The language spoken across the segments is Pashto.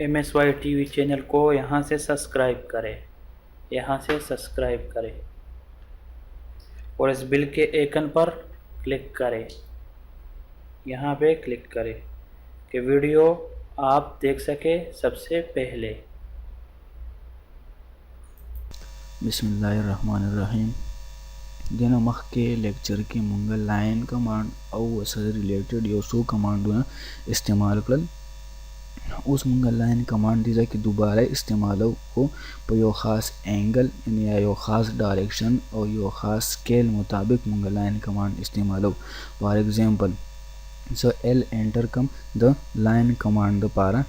MSY TV channel को यहाँ से सब्सक्राइब करें, यहाँ से सब्सक्राइब करें और इस बिल के आइकन पर क्लिक करें, यहाँ पे क्लिक करें कि वीडियो आप देख सके सबसे पहले। बिस्मिल्लाहिर्रहमानिर्रहीम। दिन मख के लेक्चर के मुंगा लाइन कमांड और उससे रिलेटेड यो सो कमांड इस्तेमाल कर उस मुंगा लाइन कमांड दी कि दोबारा इस्तेमाल हो पर यो ख़ास एंगल यानी यो ख़ास डायरेक्शन और यो ख़ास स्केल मुताबिक मुंगा लाइन कमांड इस्तेमाल हो। For example so L enter come the line command para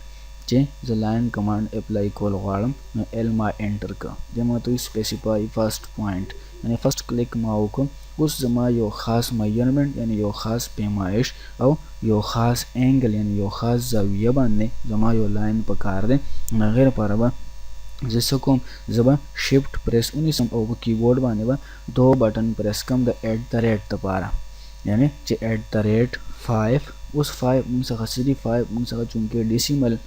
चे the line command apply call वालम न L मा enter का जमा तो specify first point यानी first click माओ को उस जमा यो खास मेजरमेंट यानी यो खास पैमाइश और यो खास एंगल यानी यो खास जाविया बनने जमा यो लाइन पकार दे न गैर पारबा जिससे को जब शिफ्ट प्रेस उन्हीं सम और कीबोर्ड बाने बा दो बटन प्रेस कम द @ तपारा यानी चे @5 उस 5 मुंसा खसरी 5 मुंसा चुनके decimal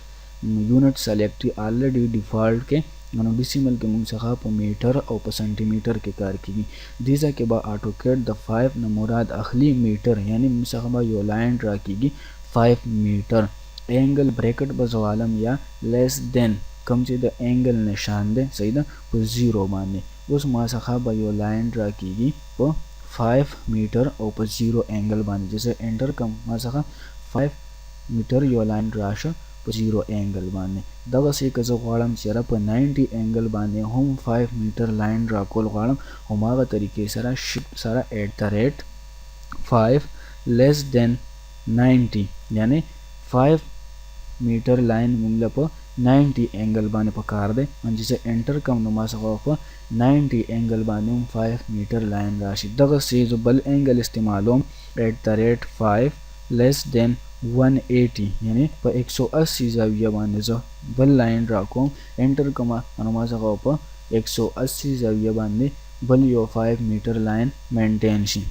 unit select already default के डेसिमल के मुंसा पर मीटर और पर सेंटीमीटर के कार की दीजा के बाद ऑटोकैड द 5 न मुराद अखली मीटर यानी मुंसा यो लाइन ड्रा की 5 मीटर एंगल ब्रैकेट बजवालम या लेस देन कम से द एंगल निशान दे सही दा पर 0 माने उस मासा यो लाइन ड्रा की पर 5 मीटर और पर 0 एंगल बाने जैसे एंटर कम मासा 5 मीटर यो लाइन ड्राश पर 0 एंगल बाने दगा से कजो वालम चेरा पर 90 एंगल बाने हम 5 मीटर लाइन ड्रा कोल वालम हमारा तरीके सारा शिफ्ट सारा @5 लेस देन 90 यानी 5 मीटर लाइन मुंगला पर 90 एंगल बाने पकार दे जिसे एंटर कम नुमासा पर 90 एंगल बाने 5 मीटर लाइन राशि दगा से जो बल एंगल इस्तेमाल हो @5 लेस देन 180 यानी पर 180 जाविया बाने जो बल लाइन राखो एंटर कमा अनुमासा पर 180 जाविया बाने बल यो 5 मीटर लाइन मेंटेन शी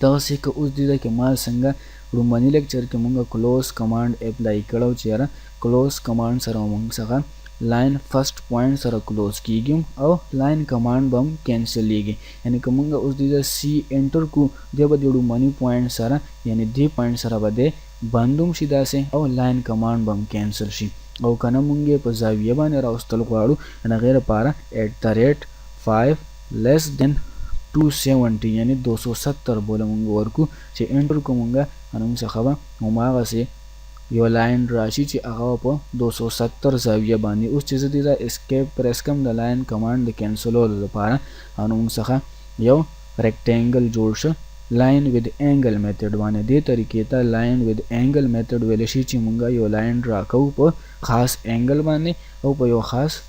तसे का उस दिदा के माल संगा रुमनी लेक्चर के मुंगा क्लोज कमांड अप्लाई करो चेरा क्लोज कमांड सर मंग सका line first point sir close की गम और लाइन कमांड बम कैंसिल लीगे यानी कि मुंगा उस दिदा सी एंटर को दे बदेड़ू मनी पॉइंट सर यानी दे पॉइंट सर बदे बंदुम सीधा से और line command bomb cancel she और कना मुंगे पर जाविया बाने राउस्तल क्वाडू ना गैर पारा @5 लेस देन 270 यानी 270 बोला मुंगा और को चे एंटर को मुंगा अनुम सखबा उमागा से यो लाइन राशि चे आगा पर 270 जाविया बानी उस चीज दिदा escape press come the line command cancel हो पारा अनुम सखा यो रेक्टेंगल जोड़श लाइन विद एंगल मेथड वाने दे तरीके ता लाइन विद एंगल मेथड वेले शी मुंगा यो लाइन ड्रा कऊ पर खास एंगल बाने और पर यो खास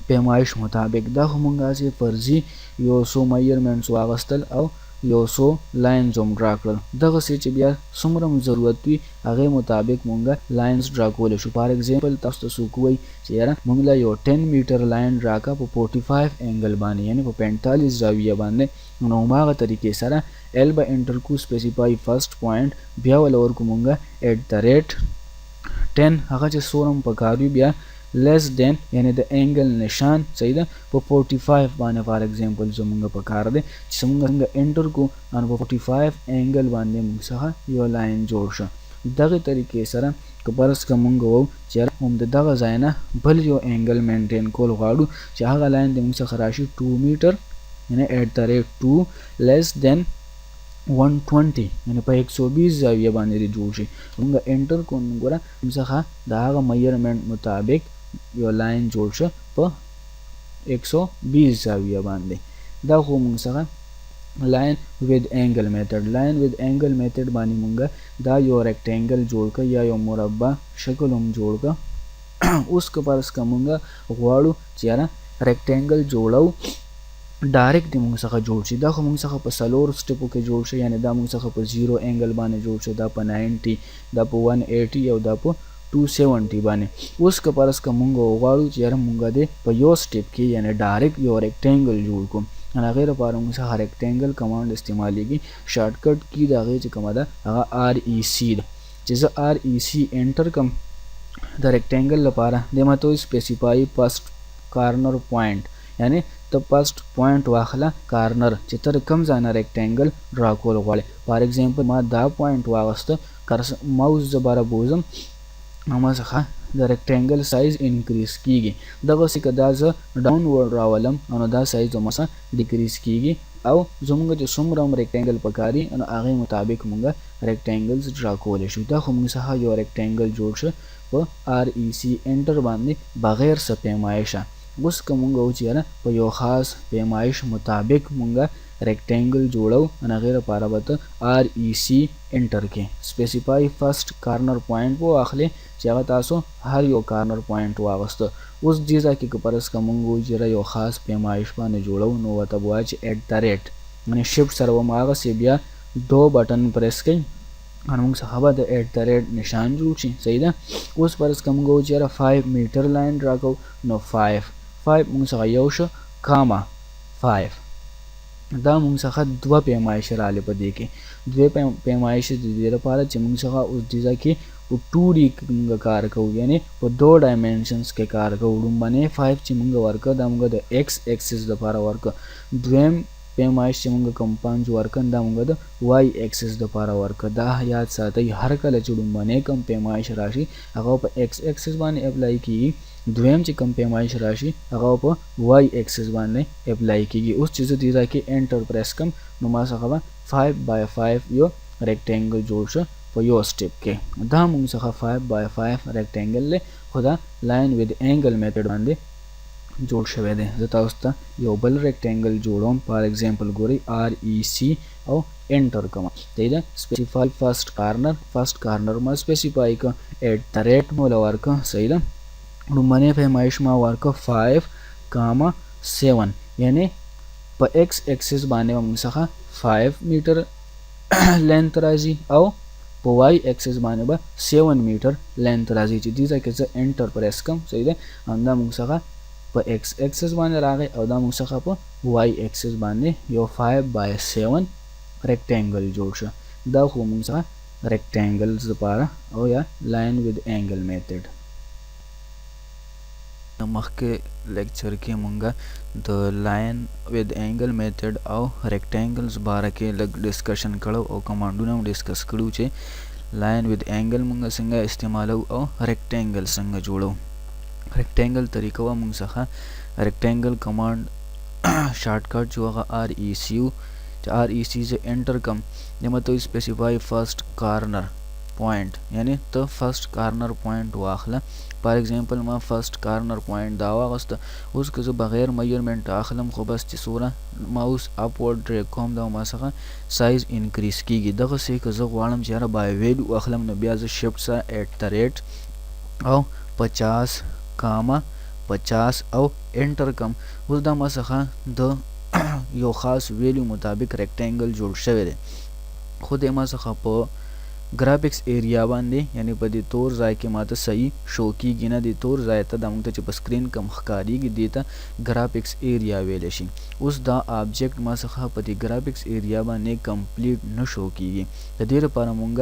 पैमाइश मुताबिक दा मुंगा से फर्जी यो सो मेजरमेंट्स वागस्तल और यो सो लाइन जोम ड्रा कर दगा से बिया सुमरम जरूरत भी आगे मुताबिक मुंगा लाइंस ड्रा कोले शु फॉर एग्जांपल तस्त सुकुई चेरा मुंगला यो 10 मीटर लाइन ड्रा का 45 एंगल बाने यानी 45 जाविया बाने नोमागा तरीके सारा एल बा एंटर को स्पेसिफाई फर्स्ट पॉइंट बिया वाला और को मुंगा @10 हगा जे सोरम पकारू बिया लेस देन यानी द एंगल निशान सही दा पर 45 बाने फॉर एग्जांपल जो मुंगा पकार दे मुंगा एंटर को अन 45 एंगल बाने मुंगा यो लाइन जोड़श दगे तरीके सरा कबरस का मुंगा वो चेरा हम दगा जायना भल यो एंगल मेंटेन कोल गाडू चाहा लाइन दे मुंगा खराशी 2 मीटर यानी @2 लेस देन 120 यानी पर 120 जाविया बाने रे जोड़शी मुंगा एंटर को मुंगा मुंगा दागा मेजरमेंट मुताबिक यो लाइन जोड़श पर 120 जाविया बांधे दा हो मुंगा लाइन विद एंगल मेथड बानी मुंगा दा यो रेक्टेंगल जोड़कर या यो मुरब्बा शक्ल हम जोड़कर उसके पास का मुंगा वाड़ू चेरा रेक्टेंगल जोड़ाऊ डायरेक्ट दी मुंगा जोड़शी दा मुंगा पर सलोर स्टेप के जोड़शे यानी दा मुंगा पर 0 एंगल बाने जोड़शे दा पर 90 दा पर 180 और दा पर 270 बाने उसके पास का मुंगा वाड़ू चेरा मुंगा दे पर यो स्टेप के यानी डायरेक्ट यो रेक्टेंगल जोड़ को अगर पार मुंगा हर रेक्टेंगल कमांड इस्तेमाल की शॉर्टकट की दागे च कमादा REC जैसे REC एंटर कम د ریکټینګل لپاره د ماته سپیسیفای فرست کارنر پوینټ یعنی ته فرست پوینټ واخله کارنر چې تر کم ځای نه ریکټینګل ډرا کول غواړې. فار ایگزامپل ما دا پوینټ واغسته ماوس زبره بوزم ما څخه د ریکټینګل سایز انکریز کیږي. دغسې که دا زه ډاون ورډ راولم نو دا سایز زما څخه ډیکریز کیږي او زموږ چې څومره هم ریکټینګل پکاري نو هغې مطابق موږ ریکټینګلز ډرا کولی شو. دا خو موږ څخه یو ریکټینګل جوړ شه په REC انټر باندې بغیر څه پیمایشه. اوس که موږ وچ یاره په یو خاص پیمایش مطابق موږ ریکټینګل جوړو ان هغې لپاره به ته REC انټر کې سپیسیفای فرست کارنر پوینټ به واخلې چې هغه تاسو هر یو کارنر پوینټ واغسته. اوس دې ځای کې که فرض که موږ وایو چې یو خاص پیمایش باندې جوړو نو ورته به وایو چې @ یعنې شفټ سره به هماغسې بیا 2 بټن پریس کړئ او موږ څخه به د @ نشان جوړ شي. صحیح ده. اوس فرض که موږ وایو چې 5 میټر لاین ډرا کوو نو 5 موږ څخه یو شو کاما 5 دا موږ څخه 2 پیمایش راغلې په دې کې 2 پیمایش د دې لپاره چې موږ څخه اوس دې ځای کې په 2D موږ کار کوو یعنی په 2 ډایمنشنز کې کار کوو. لومبنی 5 چې موږ ورکړه دا موږ د x اکسس لپاره ورکړه. دویم پیمایش چې موږ کوم پنځ ورکړه دا موږ د y اکسس لپاره ورکړه. دا یاد ساتئ هر کله چې لومبنی کوم پیمایش راشي هغه په x اکسس باندې اپلای کیږي. دویم چې کوم پیمایش راشي هغه په y اکسس باندې اپلای کیږي. اوس چې زه دې ځای کې انټر پریس کړم نو ما څخه به 5x5 یو ریکټینګل جوړ شو په یو سټیپ کې. دا موږ څخه 5x5 ریکټینګل دی خو دا لاین وذ اینګل میتھډ باندې جوړ شوی دی. زه تاسو ته یو بل ریکټینګل جوړوم. فار ایگزامپل ګورئ REC او انټر کوم. صحیح ده. سپیسیفای فرست کارنر ما سپیسیفای ک @ مو ورکه. صحیح ده. لومبنی پیمایش ما ورکه 5.7 یعنی په x اکسس باندې موږ څخه 5 میټر لینث راځي او په y اکسس باندې به 7 میټر لینث راځي چې دې ځای کې زه انټر پریس کوم. صحیح ده. دا موږ څخه په x اکسس باندې راغی او دا موږ څخه په y اکسس باندې یو 5/7 ریکټینګل جوړ شو. دا خو موږ څخه ریکټینګلز لپاره او یا لاین وذ اینګل میتھډ. مخکې لیکچر کې مونږه د لاین وذ اینګل میتھډ او ریکټینګلز باره کې لږ ډسکشن کړو او کمانډونه هم ډسکس کړو چې لاین وذ اینګل مونږ څنګه استعمالو او ریکټینګل څنګه جوړو. ریکټینګل طریقه وا مونږ څخه ریکټینګل کمانډ شارټ کټ جو هغه REC چې REC سے انټر کم دمه تو سپیسیفای فرست کارنر پوینټ یعنی ته فرست کارنر پوینټ واخله. فار ایگزامپل ما فرست کارنر پوینټ دا واغسته. اوس که زه بغیر میجرمنټ اخلم خو بس چې څومره ماوس اپورډ ډریګ کوم دا ما څخه سایز انکریز کیږي. دغسې که زه غواړم چې یاره بای ویلو اخلم نو بیا زه شفټ سره @ او 50.50 او انټر کم. اوس دا ما څخه د یو خاص ویلو مطابق ریکټینګل جوړ شوی دی خو د ما څخه په ګرافکس ایریا باندې یعنی په دې تور ځای کې ماته صحیح شو کیږي نه. د تور ځای ته د موږ ته چې په سکرین کم ښکاریږي دې ته ګرافکس ایریا ویلی شي. اوس دا آبجیکټ ما څخه په دې ګرافکس ایریا باندې کمپلیټ نه شو کیږي. د دې لپاره موږ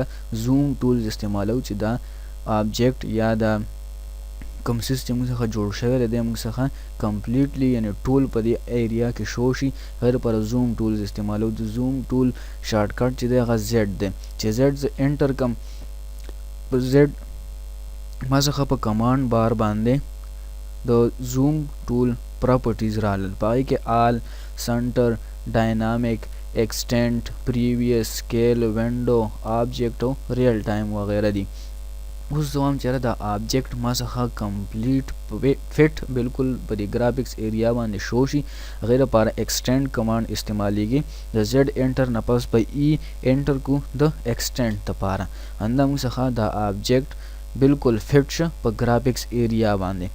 زوم ټولز استعمالو چې دا آبجیکټ یا دا کوم سیستم څخه جوړ شوی دی موږ څخه کمپلیټلی یعنی ټول په دې ایریا کې شو شي. هغې لپاره زوم ټولز استعمالو. د زوم ټول شارټ کټ چې دی هغه زیډ دی چې زیډ زه انټر کم په زیډ ما څخه په کمانډ بار باندې د زوم ټول پراپرټیز رالل. په هغې کې آل سنټر ډاینامیک ایکسټینټ پریویس سکیل ونډو آبجیکټ او ریل ټایم وغیره دي. اوس زه وایم چې یاره دا آبجیکټ ما څخه کمپلیټ فټ بالکل په دې ګرافکس ایریا باندې شو شي. هغې لپاره ایکسټینډ کمانډ استعمالیږي. د زیډ انټر نه پس په انټر کو د ایکسټینډ دپاره همدا موږ څخه دا آبجیکټ بالکل فټ شه په ګرافکس ایریا باندې.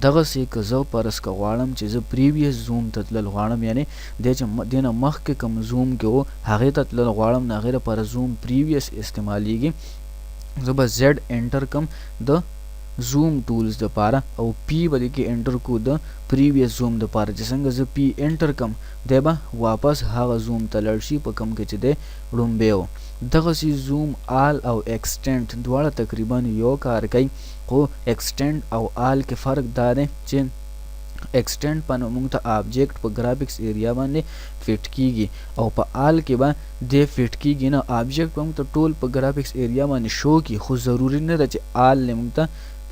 دغسې که زه فرض که غواړم چې زه پریویس زوم ته تلل غواړم یعنی دی چې دې نه مخکې کوم زوم کې و هغې ته تلل غواړم نو هغې لپاره زوم پریویس استعمالیږي. زه به زیډ انټر کم د زوم ټولز دپاره او پی به دې کې انټر کو د پریویس زوم دپاره چې څنګه زه پی انټر کم دی به واپس هغه زوم ته لاړ شي په کوم کې چې دی ړومبی و. دغسې زوم آل او ایکسټینډ دواړه تقریبا یو کار کوي، خو ایکسټینډ او آل کې فرق دا دی چې ایکسټینډ په موږ ته آبجیکټ په ګرافیکس ایریا باندې فټ کیږي او په آل کې به د فټ کیږي نه، آبجیکټ به موږ ته ټول په ګرافیکس ایریا باندې شو کی، خو ضروری نه ده چې آل نه موږ ته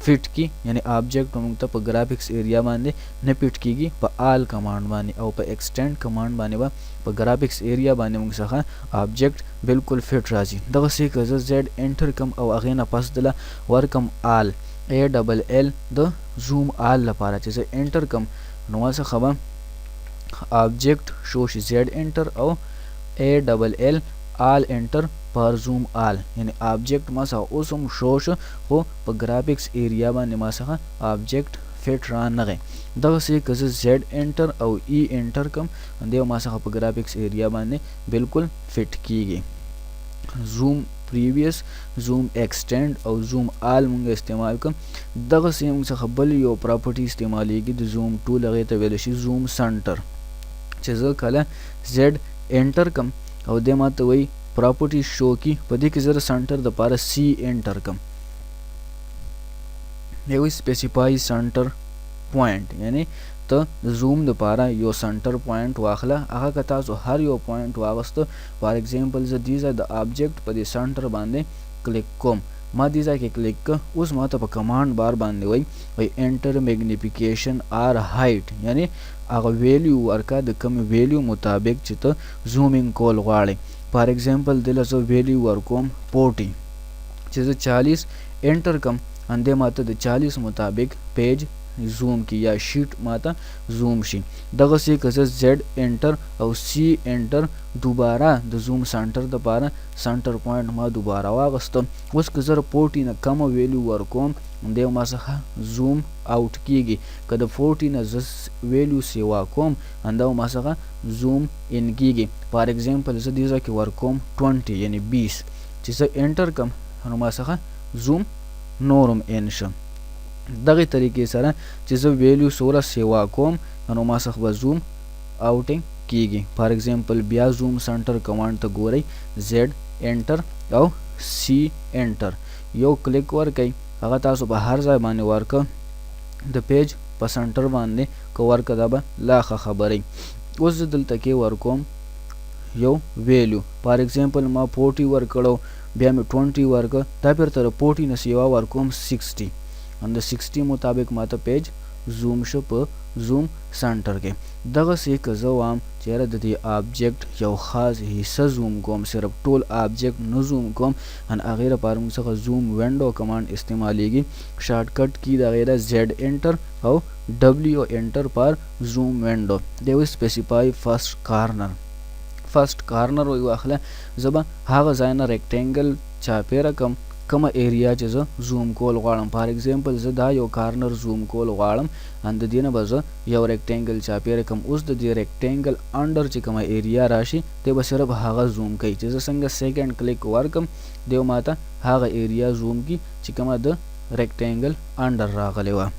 فټ کی، یعنی آبجیکټ به موږ ته په ګرافیکس ایریا باندې نه فټ کیږي په آل کمانډ باندې، او په ایکسټینډ کمانډ باندې به په ګرافیکس ایریا باندې موږ څخه آبجیکټ بالکل فټ راځي. دغسې که زه زیډ انټر کم او هغې نه پس دله ورکم آل ALL د زوم آل لپاره چې زه انټر کم نو ما څخه به آبجیکټ شو شي زیډ انټر او ALL آل انټر پر زوم آل، یعنی آبجیکټ ما څخه اوس هم شو شو خو په ګرافیکس ایریا باندې ما څخه آبجیکټ فټ را نغی. دغسې که زه زیډ انټر او ای انټر کم دی ما څخه په ګرافیکس ایریا باندې بالکل فټ کیږي. زوم پریویس، زوم ایکسټینډ او زوم آل مونږ استعمال کوم. دغسې مونږ څخه بل یو پراپرټي استعمالیږي د زوم ټول، هغې ته ویلی شي زوم سنټر، چې زه کله زیډ انټر کم او دی ما ته وایي پراپرټي شو کی، په دې کې زه سنټر دپاره سی انټر کم، دی وایي سپیسیفای سنټر پوینټ، یعنی ته د زوم دپاره یو سنټر پوینټ واخله، هغه که تاسو هر یو پوینټ واغسته، فار ایگزامپل زه دې ځای د آبجیکټ په دې سنټر باندې کلیک کوم، ما دې ځای کې کلیک که، اوس ما ته په کمانډ بار باندې وایي انټر میګنیفیکیشن آر هایټ، یعنی هغه ویلیو ورکه د کوم ویلیو مطابق چې ته زومینګ کول غواړې. فار ایگزامپل دله زه ویلیو ورکوم 40، چې زه 40 انټر کم اندې ما ته د 40 مطابق پیج زوم کی یا شیټ ماته زوم شي. دغسې که زه زیډ انټر او سی انټر دوباره د زوم سنټر دپاره سنټر پوینټ ما دوباره واغسته، اوس که زه 40 نه کمه ویلیو ورکوم دی ما څخه زوم آوټ کیږي، که د 40 نه زه ویلیو سیوا کوم انده ما څخه زوم ان کیږي. فار ایگزامپل زه دې ځای کې ورکوم 20 یعنی 20، چې زه انټر کم نو ما څخه زوم نورم ان شم. دغه طریقې سره چې زه ویلیو سوره سیوا کوم نو ما څخه به زوم آوټینګ کیږي. فار ایگزامپل بیا زوم سنټر کمانډ ته ګورئ زیډ انټر او سی انټر یو کلیک ورکئ، هغه تاسو په هر ځای باندې ورکه د پیج په سنټر باندې که ورکه دا به لا ښه خبرئ. اوس زه دلته کې ورکوم یو ویلیو، فار ایگزامپل ما 40 ورکړو بیا مې 20 ورکه، دا بیرته 40 نه سیوا ورکوم 60 ان د 60 مطابق ماته پیج زوم شو په زوم سنټر کې. دغسې که زه وایم چېرې د دې آبجیکټ یو خاص حصه زوم کوم، صرف ټول آبجیکټ نه زوم کوم، ان هغې لپاره موږ څخه زوم وینډو کمانډ استعمالیږي. شارټ کټ کی د هغې ده زیډ انټر او ډبلیو انټر پر زوم وینډو، دی وایي سپیسیفای فرسټ کارنر. فرسټ کارنر وایي واخله، زه به هغه ځای نه ریکټینګل چاپېره کم کومه ایریا چې زه زوم کول غواړم. فار ایگزامپل زه دا یو کارنر زوم کول غواړم ان د دې نه به زه یو ریکټینګل چاپېره کم. اوس د دې ریکټینګل انډر چې کومه ایریا راشي دی به صرف هغه زوم کوي، چې زه څنګه سیکنډ کلیک ورکم دی ماته هغه ایریا زوم کی چې کومه د ریکټینګل انډر راغلی وه.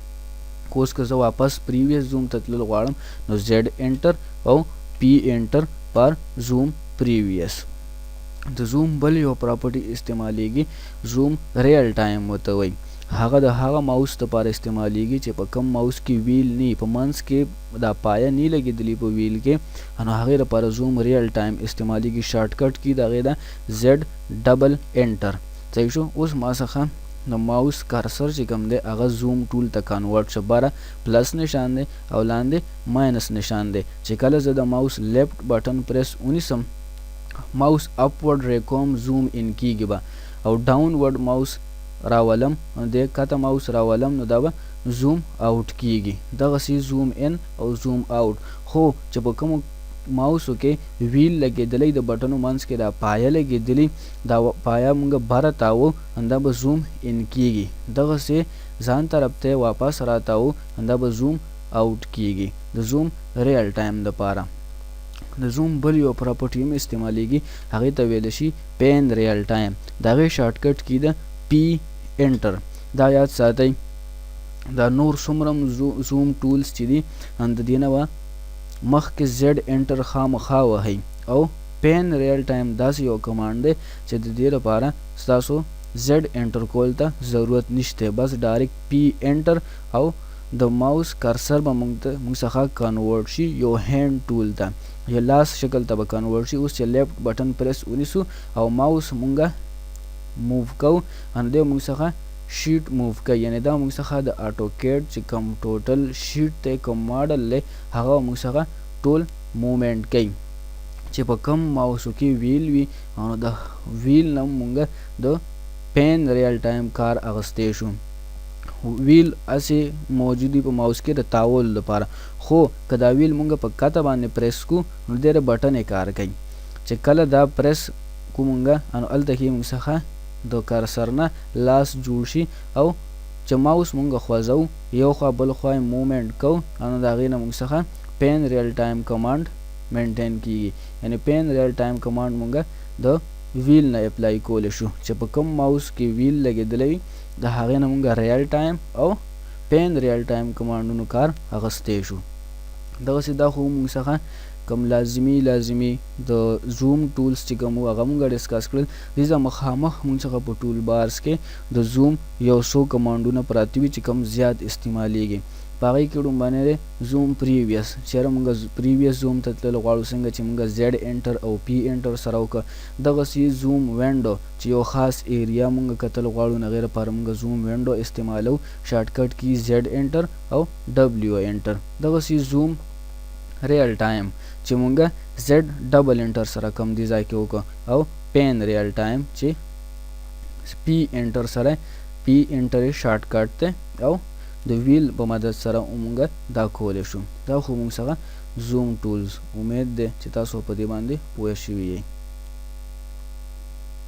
اوس که زه واپس پریویس زوم ته تلل غواړم نو زیډ انټر او پی انټر پر زوم پریویس. د زوم بل یو پراپرټي استعمالیږي زوم ریل ټایم ورته وایي، هغه د هغه ماوس دپاره استعمالیږي چې په کم ماوس کې ویل نه په منځ کې دا پایه نه لګېدلي په ویل کې، نو هغې لپاره زوم ریل ټایم استعمالیږي. شارټ کټ کې د هغې ده زیډ ډبل انټر. صحیح شو. اوس ما څخه د ماوس کارسر چې کوم دی هغه زوم ټول ته کنورټ شو، بره پلس نشان دی او لاندې ماینس نشان دی. چې کله زه د ماوس لیفټ بټن پریس ونیسم ماوس اپورډ ریکوم زوم ان کیږي به، او ډاون ورډ ماوس راولم د کته ماوس راولم نو دا به زوم آوټ کیږي. دغسې زوم ان او زوم آوټ. خو چې په کومو ماوسو کې ویل لګېدلی د بټنو منځ کې دا پایه لګېدلی، دا پایه موږ بره تاوو دا به زوم ان کیږي. دغسې ځان طرف ته واپس راتاوو دا به زوم آوټ کیږي. د زوم ریل ټایم دپاره د زوم بل یو پراپرټي هم استعمالیږي، هغې ته ویلی شي پین ریل ټایم. د هغې شارټ کټ کې ده پی انټر. دا یاد ساتئ دا نور څومره زوم ټولز چې دي د دې نه به مخکې زیډ انټر خامخا وهئ او پین ریل ټایم داسې یو کمانډ دی چې د دې لپاره ستاسو زیډ انټر کول ته ضرورت نشته، بس ډایرکټ پی انټر او د ماوس کرسر به موږ څخه کنورټ شي یو هینډ ټول ته، یا لاس شکل ته به کنورټ شي. اوس چې لیفټ بټن پریس ونیسو او ماوس مونږه موو کوو ان دی موږ څخه شیټ موو کوي، یعنی دا موږ څخه د اټوکیډ چې کوم ټوټل شیټ دی کوم ماډل دی هغه موږ څخه ټول موومنټ کوي. چې په کم ماوسو کې ویل وي نو د ویل نه مونږ د پین ریل ټایم کار اغستی شو. ویل اسې موجودی په ماوس کې د تاول لپاره، خو که دا ویل مونږ په کته باندې پریس کو نو د بټن کار کوي. چې کله دا پریس کو مونږ انو الته کې مونږ څخه د کرسر نه لاس جوړ شي او چې ماوس مونږ خوځو یو خوا بل خوا موومنټ کو انو د هغې نه مونږ څخه پین ریل ټایم کمانډ مینټین کیږي. یعنی پین ریل ټایم کمانډ مونږ د ویل نه اپلای کولی شو چې په کوم ماوس کې ویل لګېدلی وي د هغې نه مونږ ریل ټایم او پین ریل ټایم کمانډونو کار اغستی شو. دغسې دا خو مونږ څخه کوم لازمي د زوم ټولز چې کوم هغه مونږ ډسکس کړل. دې مخامخ مونږ څخه په ټول بارز کې د زوم یو څو کمانډونه پراته وي چې کوم زیات استعمالیږي. په هغې کې ډومبنی دی زوم پریویس، چېرې مونږ پریویس زوم ته تللی غواړو څنګه چې مونږ زیډ انټر او پی انټر سره وکړه. دغسې زوم وینډو چې یو خاص ایریا مونږ کتل غواړو نو هغې لپاره مونږ زوم وینډو استعمالو، شارټکټ کی زیډ انټر او ډبلیو انټر. دغسې زوم ریل ټایم چې مونږ زیډ ډبل انټر سره کم دې ځای کې وکړو او پین ریل ټایم چې پی انټر سره پی انټر یې شارټکټ دی او د ویل په مدد سره مونږ دا کولی شو. دا خو مونږ څخه زوم ټولز. امید دی چې تاسو په دې باندې پوه شوي یئ.